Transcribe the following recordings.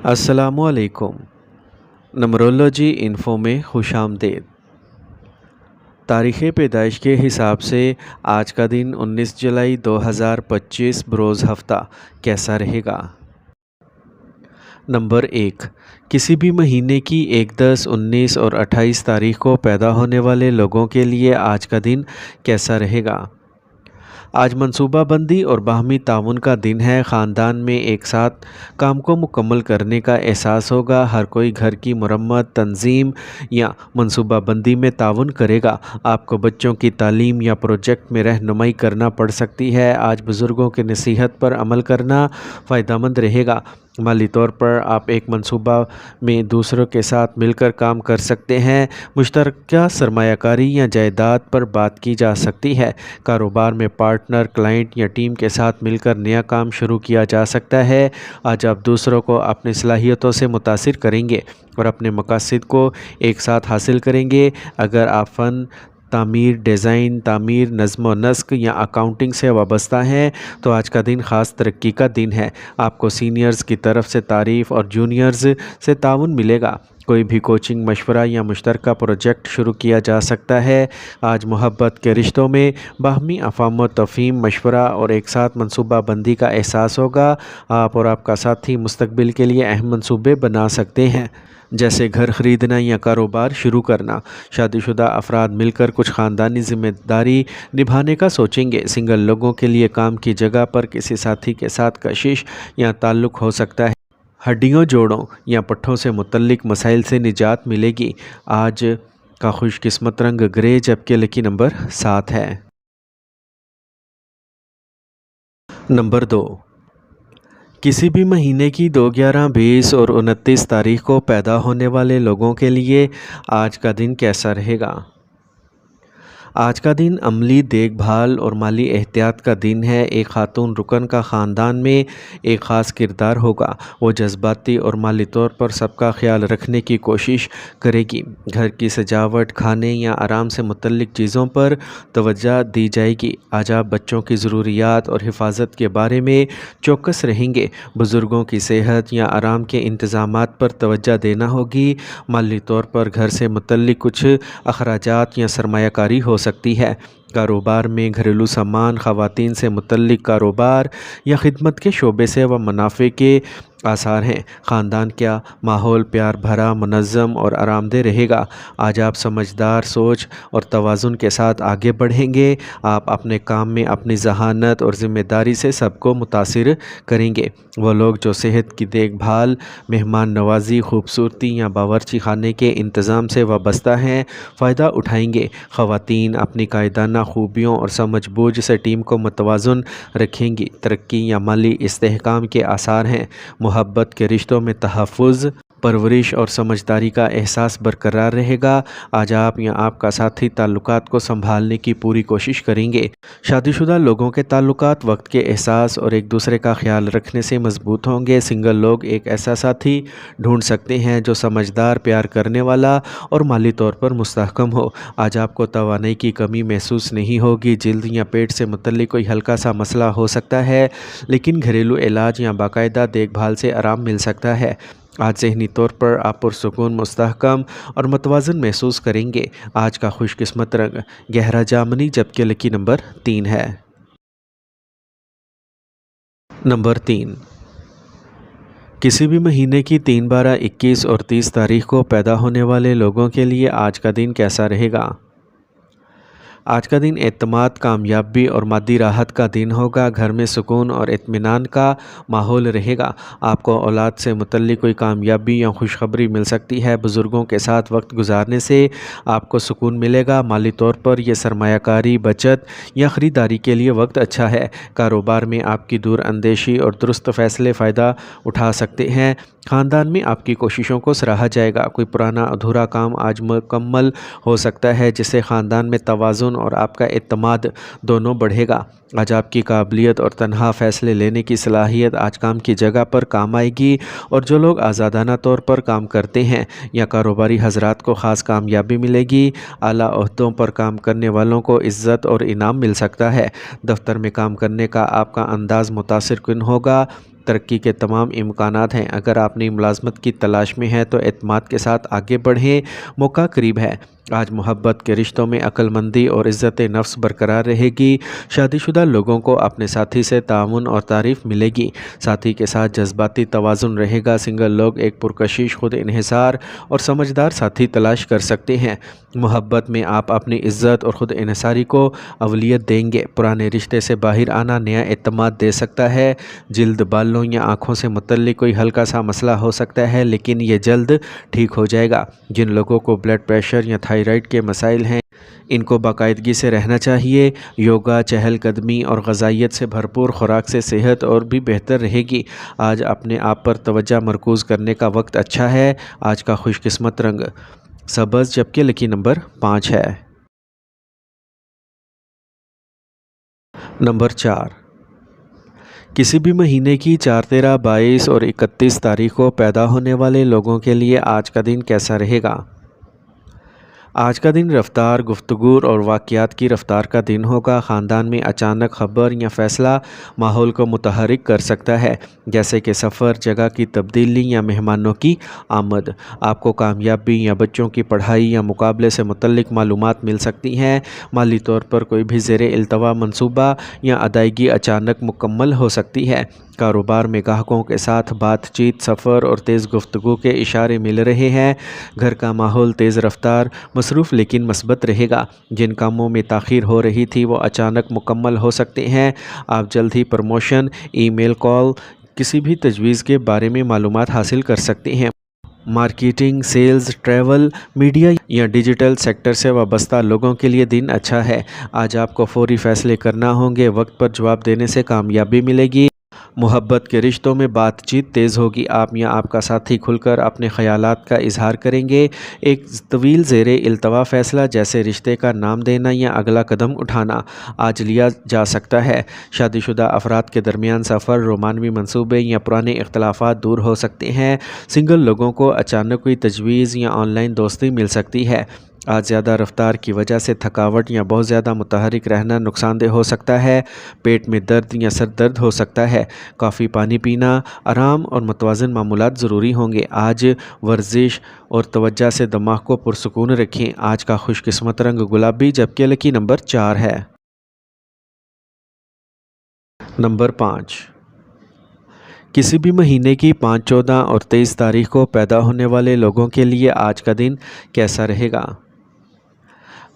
السلام علیکم۔ نمرولوجی انفو میں خوش آمدید۔ تاریخ پیدائش کے حساب سے آج کا دن 19 جولائی 2025 بروز ہفتہ کیسا رہے گا؟ نمبر 1، کسی بھی مہینے کی 1، 10، 19 اور 28 تاریخ کو پیدا ہونے والے لوگوں کے لیے آج کا دن کیسا رہے گا؟ آج منصوبہ بندی اور باہمی تعاون کا دن ہے۔ خاندان میں ایک ساتھ کام کو مکمل کرنے کا احساس ہوگا۔ ہر کوئی گھر کی مرمت، تنظیم یا منصوبہ بندی میں تعاون کرے گا۔ آپ کو بچوں کی تعلیم یا پروجیکٹ میں رہنمائی کرنا پڑ سکتی ہے۔ آج بزرگوں کی نصیحت پر عمل کرنا فائدہ مند رہے گا۔ مالی طور پر آپ ایک منصوبہ میں دوسروں کے ساتھ مل کر کام کر سکتے ہیں۔ مشترکہ سرمایہ کاری یا جائیداد پر بات کی جا سکتی ہے۔ کاروبار میں پارٹنر، کلائنٹ یا ٹیم کے ساتھ مل کر نیا کام شروع کیا جا سکتا ہے۔ آج آپ دوسروں کو اپنی صلاحیتوں سے متاثر کریں گے اور اپنے مقاصد کو ایک ساتھ حاصل کریں گے۔ اگر آپ فن تعمیر، ڈیزائن، تعمیر، نظم و نسق یا اکاؤنٹنگ سے وابستہ ہیں تو آج کا دن خاص ترقی کا دن ہے۔ آپ کو سینئرز کی طرف سے تعریف اور جونیئرز سے تعاون ملے گا۔ کوئی بھی کوچنگ، مشورہ یا مشترکہ پروجیکٹ شروع کیا جا سکتا ہے۔ آج محبت کے رشتوں میں باہمی افہام و تفہیم، مشورہ اور ایک ساتھ منصوبہ بندی کا احساس ہوگا۔ آپ اور آپ کا ساتھی مستقبل کے لیے اہم منصوبے بنا سکتے ہیں، جیسے گھر خریدنا یا کاروبار شروع کرنا۔ شادی شدہ افراد مل کر کچھ خاندانی ذمہ داری نبھانے کا سوچیں گے۔ سنگل لوگوں کے لیے کام کی جگہ پر کسی ساتھی کے ساتھ کشش یا تعلق ہو سکتا ہے۔ ہڈیوں، جوڑوں یا پٹھوں سے متعلق مسائل سے نجات ملے گی۔ آج کا خوش قسمت رنگ گرے، جبکہ لکی نمبر 7 ہے۔ نمبر 2، کسی بھی مہینے کی 2، 11، 20 اور 29 تاریخ کو پیدا ہونے والے لوگوں کے لیے آج کا دن کیسا رہے گا؟ آج کا دن عملی دیکھ بھال اور مالی احتیاط کا دن ہے۔ ایک خاتون رکن کا خاندان میں ایک خاص کردار ہوگا۔ وہ جذباتی اور مالی طور پر سب کا خیال رکھنے کی کوشش کرے گی۔ گھر کی سجاوٹ، کھانے یا آرام سے متعلق چیزوں پر توجہ دی جائے گی۔ آج آپ بچوں کی ضروریات اور حفاظت کے بارے میں چوکس رہیں گے۔ بزرگوں کی صحت یا آرام کے انتظامات پر توجہ دینا ہوگی۔ مالی طور پر گھر سے متعلق کچھ اخراجات یا سرمایہ کاری ہو سکتی ہے۔ کاروبار میں گھریلو سامان، خواتین سے متعلق کاروبار یا خدمت کے شعبے سے منافع کے آثار ہیں۔ خاندان کا ماحول پیار بھرا، منظم اور آرام دہ رہے گا۔ آج آپ سمجھدار سوچ اور توازن کے ساتھ آگے بڑھیں گے۔ آپ اپنے کام میں اپنی ذہانت اور ذمہ داری سے سب کو متاثر کریں گے۔ وہ لوگ جو صحت کی دیکھ بھال، مہمان نوازی، خوبصورتی یا باورچی خانے کے انتظام سے وابستہ ہیں، فائدہ اٹھائیں گے۔ خواتین اپنی قائدانہ خوبیوں اور سمجھ بوجھ سے ٹیم کو متوازن رکھیں گی۔ ترقی یا مالی استحکام کے آثار ہیں۔ محبت کے رشتوں میں تحفظ، پرورش اور سمجھداری کا احساس برقرار رہے گا۔ آج آپ یا آپ کا ساتھی تعلقات کو سنبھالنے کی پوری کوشش کریں گے۔ شادی شدہ لوگوں کے تعلقات وقت کے احساس اور ایک دوسرے کا خیال رکھنے سے مضبوط ہوں گے۔ سنگل لوگ ایک ایسا ساتھی ڈھونڈ سکتے ہیں جو سمجھدار، پیار کرنے والا اور مالی طور پر مستحکم ہو۔ آج آپ کو توانائی کی کمی محسوس نہیں ہوگی۔ جلد یا پیٹ سے متعلق کوئی ہلکا سا مسئلہ ہو سکتا ہے، لیکن گھریلو علاج یا باقاعدہ دیکھ بھال سے آرام مل سکتا ہے۔ آج ذہنی طور پر آپ پرسکون، مستحکم اور متوازن محسوس کریں گے۔ آج کا خوش قسمت رنگ گہرا جامنی، جبکہ لکی نمبر 3 ہے۔ نمبر 3، کسی بھی مہینے کی 3، 12، 21 اور 30 تاریخ کو پیدا ہونے والے لوگوں کے لیے آج کا دن کیسا رہے گا؟ آج کا دن اعتماد، کامیابی اور مادی راحت کا دن ہوگا۔ گھر میں سکون اور اطمینان کا ماحول رہے گا۔ آپ کو اولاد سے متعلق کوئی کامیابی یا خوشخبری مل سکتی ہے۔ بزرگوں کے ساتھ وقت گزارنے سے آپ کو سکون ملے گا۔ مالی طور پر یہ سرمایہ کاری، بچت یا خریداری کے لیے وقت اچھا ہے۔ کاروبار میں آپ کی دور اندیشی اور درست فیصلے فائدہ اٹھا سکتے ہیں۔ خاندان میں آپ کی کوششوں کو سراہا جائے گا۔ کوئی پرانا ادھورا کام آج مکمل ہو سکتا ہے، جس سے خاندان میں توازن اور آپ کا اعتماد دونوں بڑھے گا۔ آج آپ کی قابلیت اور تنہا فیصلے لینے کی صلاحیت آج کام کی جگہ پر کام آئے گی، اور جو لوگ آزادانہ طور پر کام کرتے ہیں یا کاروباری حضرات کو خاص کامیابی ملے گی۔ اعلیٰ عہدوں پر کام کرنے والوں کو عزت اور انعام مل سکتا ہے۔ دفتر میں کام کرنے کا آپ کا انداز متاثر کن ہوگا۔ ترقی کے تمام امکانات ہیں۔ اگر آپ نئی ملازمت کی تلاش میں ہیں تو اعتماد کے ساتھ آگے بڑھیں، موقع قریب ہے۔ آج محبت کے رشتوں میں عقل مندی اور عزت نفس برقرار رہے گی۔ شادی شدہ لوگوں کو اپنے ساتھی سے تعاون اور تعریف ملے گی۔ ساتھی کے ساتھ جذباتی توازن رہے گا۔ سنگل لوگ ایک پرکشش، خود انحصار اور سمجھدار ساتھی تلاش کر سکتے ہیں۔ محبت میں آپ اپنی عزت اور خود انحصاری کو اولویت دیں گے۔ پرانے رشتے سے باہر آنا نیا اعتماد دے سکتا ہے۔ جلد، بالوں یا آنکھوں سے متعلق کوئی ہلکا سا مسئلہ ہو سکتا ہے، لیکن یہ جلد ٹھیک ہو جائے گا۔ جن لوگوں کو بلڈ پریشر یا تھائرائیڈ کے مسائل ہیں، ان کو باقاعدگی سے رہنا چاہیے۔ یوگا، چہل قدمی اور غذائیت سے بھرپور خوراک سے صحت اور بھی بہتر رہے گی۔ آج اپنے آپ پر توجہ مرکوز کرنے کا وقت اچھا ہے۔ آج کا خوش قسمت رنگ سبز، جبکہ لکی نمبر 5 ہے۔ نمبر 4، کسی بھی مہینے کی 4، 13، 22 اور 31 تاریخ کو پیدا ہونے والے لوگوں کے لیے آج کا دن کیسا رہے گا؟ آج کا دن رفتار، گفتگو اور واقعات کی رفتار کا دن ہوگا۔ خاندان میں اچانک خبر یا فیصلہ ماحول کو متحرک کر سکتا ہے، جیسے کہ سفر، جگہ کی تبدیلی یا مہمانوں کی آمد۔ آپ کو کامیابی یا بچوں کی پڑھائی یا مقابلے سے متعلق معلومات مل سکتی ہیں۔ مالی طور پر کوئی بھی زیر التوا منصوبہ یا ادائیگی اچانک مکمل ہو سکتی ہے۔ کاروبار میں گاہکوں کے ساتھ بات چیت، سفر اور تیز گفتگو کے اشارے مل رہے ہیں۔ گھر کا ماحول تیز رفتار، مصروف لیکن مثبت رہے گا۔ جن کاموں میں تاخیر ہو رہی تھی وہ اچانک مکمل ہو سکتے ہیں۔ آپ جلد ہی پروموشن، ای میل کال، کسی بھی تجویز کے بارے میں معلومات حاصل کر سکتے ہیں۔ مارکیٹنگ، سیلز، ٹریول، میڈیا یا ڈیجیٹل سیکٹر سے وابستہ لوگوں کے لیے دن اچھا ہے۔ آج آپ کو فوری فیصلے کرنا ہوں گے، وقت پر جواب دینے سے کامیابی ملے گی۔ محبت کے رشتوں میں بات چیت تیز ہوگی۔ آپ یا آپ کا ساتھی کھل کر اپنے خیالات کا اظہار کریں گے۔ ایک طویل زیر التوا فیصلہ جیسے رشتے کا نام دینا یا اگلا قدم اٹھانا آج لیا جا سکتا ہے۔ شادی شدہ افراد کے درمیان سفر، رومانوی منصوبے یا پرانے اختلافات دور ہو سکتے ہیں۔ سنگل لوگوں کو اچانک کوئی تجویز یا آن لائن دوستی مل سکتی ہے۔ آج زیادہ رفتار کی وجہ سے تھکاوٹ یا بہت زیادہ متحرک رہنا نقصان دہ ہو سکتا ہے۔ پیٹ میں درد یا سر درد ہو سکتا ہے۔ کافی پانی پینا، آرام اور متوازن معمولات ضروری ہوں گے۔ آج ورزش اور توجہ سے دماغ کو پرسکون رکھیں۔ آج کا خوش قسمت رنگ گلابی، جبکہ لکی نمبر 4 ہے۔ نمبر 5، کسی بھی مہینے کی 5، 14 اور 23 تاریخ کو پیدا ہونے والے لوگوں کے لیے آج کا دن کیسا رہے گا؟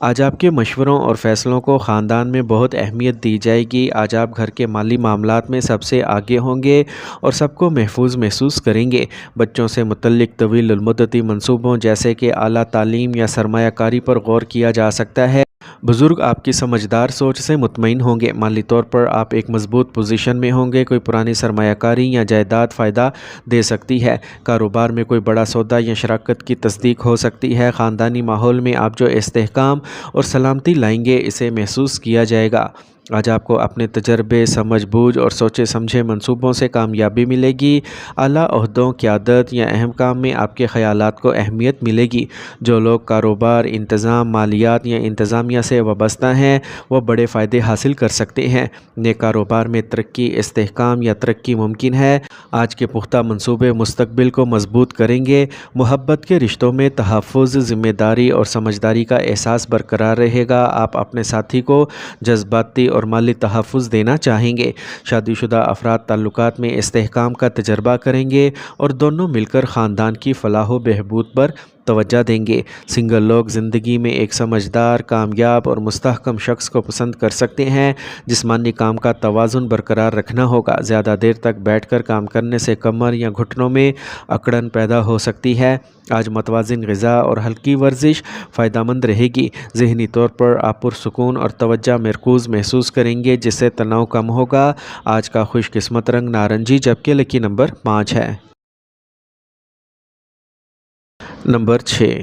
آج آپ کے مشوروں اور فیصلوں کو خاندان میں بہت اہمیت دی جائے گی۔ آج آپ گھر کے مالی معاملات میں سب سے آگے ہوں گے اور سب کو محفوظ محسوس کریں گے۔ بچوں سے متعلق طویل المدتی منصوبوں جیسے کہ اعلیٰ تعلیم یا سرمایہ کاری پر غور کیا جا سکتا ہے۔ بزرگ آپ کی سمجھدار سوچ سے مطمئن ہوں گے۔ مالی طور پر آپ ایک مضبوط پوزیشن میں ہوں گے۔ کوئی پرانی سرمایہ کاری یا جائیداد فائدہ دے سکتی ہے۔ کاروبار میں کوئی بڑا سودا یا شراکت کی تصدیق ہو سکتی ہے۔ خاندانی ماحول میں آپ جو استحکام اور سلامتی لائیں گے، اسے محسوس کیا جائے گا۔ آج آپ کو اپنے تجربے، سمجھ بوجھ اور سوچے سمجھے منصوبوں سے کامیابی ملے گی۔ اعلیٰ عہدوں، قیادت یا اہم کام میں آپ کے خیالات کو اہمیت ملے گی۔ جو لوگ کاروبار، انتظام، مالیات یا انتظامیہ سے وابستہ ہیں، وہ بڑے فائدے حاصل کر سکتے ہیں۔ نئے کاروبار میں ترقی، استحکام یا ترقی ممکن ہے۔ آج کے پختہ منصوبے مستقبل کو مضبوط کریں گے۔ محبت کے رشتوں میں تحفظ، ذمہ داری اور سمجھداری کا احساس برقرار رہے گا۔ آپ اپنے ساتھی کو جذباتی اور مالی تحفظ دینا چاہیں گے۔ شادی شدہ افراد تعلقات میں استحکام کا تجربہ کریں گے اور دونوں مل کر خاندان کی فلاح و بہبود پر توجہ دیں گے۔ سنگل لوگ زندگی میں ایک سمجھدار، کامیاب اور مستحکم شخص کو پسند کر سکتے ہیں۔ جسمانی کام کا توازن برقرار رکھنا ہوگا۔ زیادہ دیر تک بیٹھ کر کام کرنے سے کمر یا گھٹنوں میں اکڑن پیدا ہو سکتی ہے۔ آج متوازن غذا اور ہلکی ورزش فائدہ مند رہے گی۔ ذہنی طور پر آپ پرسکون اور توجہ مرکوز محسوس کریں گے، جس سے تناؤ کم ہوگا۔ آج کا خوش قسمت رنگ نارنجی، جبکہ لکی نمبر 5 ہے۔ نمبر 6،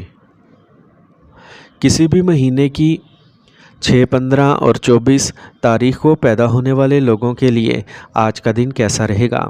کسی بھی مہینے کی 6، 15 اور 24 تاریخ کو پیدا ہونے والے لوگوں کے لیے آج کا دن کیسا رہے گا؟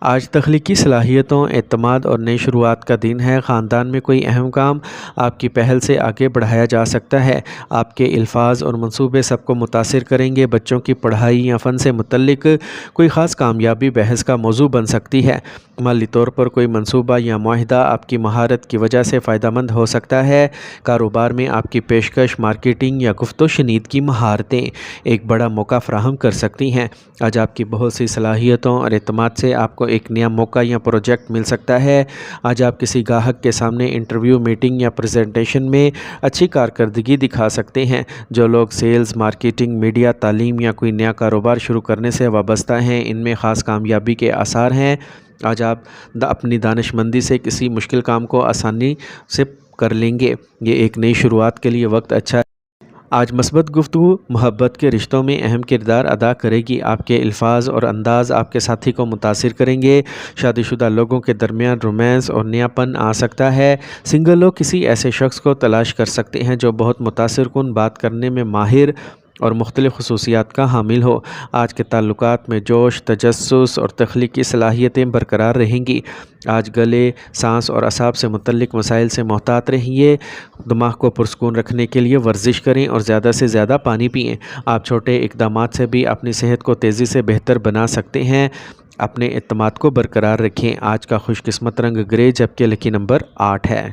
آج تخلیقی صلاحیتوں، اعتماد اور نئی شروعات کا دن ہے۔ خاندان میں کوئی اہم کام آپ کی پہل سے آگے بڑھایا جا سکتا ہے۔ آپ کے الفاظ اور منصوبے سب کو متاثر کریں گے۔ بچوں کی پڑھائی یا فن سے متعلق کوئی خاص کامیابی بحث کا موضوع بن سکتی ہے۔ مالی طور پر کوئی منصوبہ یا معاہدہ آپ کی مہارت کی وجہ سے فائدہ مند ہو سکتا ہے۔ کاروبار میں آپ کی پیشکش، مارکیٹنگ یا گفت و شنید کی مہارتیں ایک بڑا موقع فراہم کر سکتی ہیں۔ آج آپ کی بہت سی صلاحیتوں اور اعتماد سے آپ کو ایک نیا موقع یا پروجیکٹ مل سکتا ہے۔ آج آپ کسی گاہک کے سامنے انٹرویو، میٹنگ یا پریزنٹیشن میں اچھی کارکردگی دکھا سکتے ہیں۔ جو لوگ سیلز، مارکیٹنگ، میڈیا، تعلیم یا کوئی نیا کاروبار شروع کرنے سے وابستہ ہیں، ان میں خاص کامیابی کے آثار ہیں۔ آج آپ اپنی دانش مندی سے کسی مشکل کام کو آسانی سے کر لیں گے۔ یہ ایک نئی شروعات کے لیے وقت اچھا ہے۔ آج مثبت گفتگو محبت کے رشتوں میں اہم کردار ادا کرے گی۔ آپ کے الفاظ اور انداز آپ کے ساتھی کو متاثر کریں گے۔ شادی شدہ لوگوں کے درمیان رومانس اور نیا پن آ سکتا ہے۔ سنگل لوگ کسی ایسے شخص کو تلاش کر سکتے ہیں جو بہت متاثر کن، بات کرنے میں ماہر اور مختلف خصوصیات کا حامل ہو۔ آج کے تعلقات میں جوش، تجسس اور تخلیقی صلاحیتیں برقرار رہیں گی۔ آج گلے، سانس اور اعصاب سے متعلق مسائل سے محتاط رہیے۔ دماغ کو پرسکون رکھنے کے لیے ورزش کریں اور زیادہ سے زیادہ پانی پئیں۔ آپ چھوٹے اقدامات سے بھی اپنی صحت کو تیزی سے بہتر بنا سکتے ہیں۔ اپنے اعتماد کو برقرار رکھیں۔ آج کا خوش قسمت رنگ گرے جبکہ لکی نمبر 8 ہے۔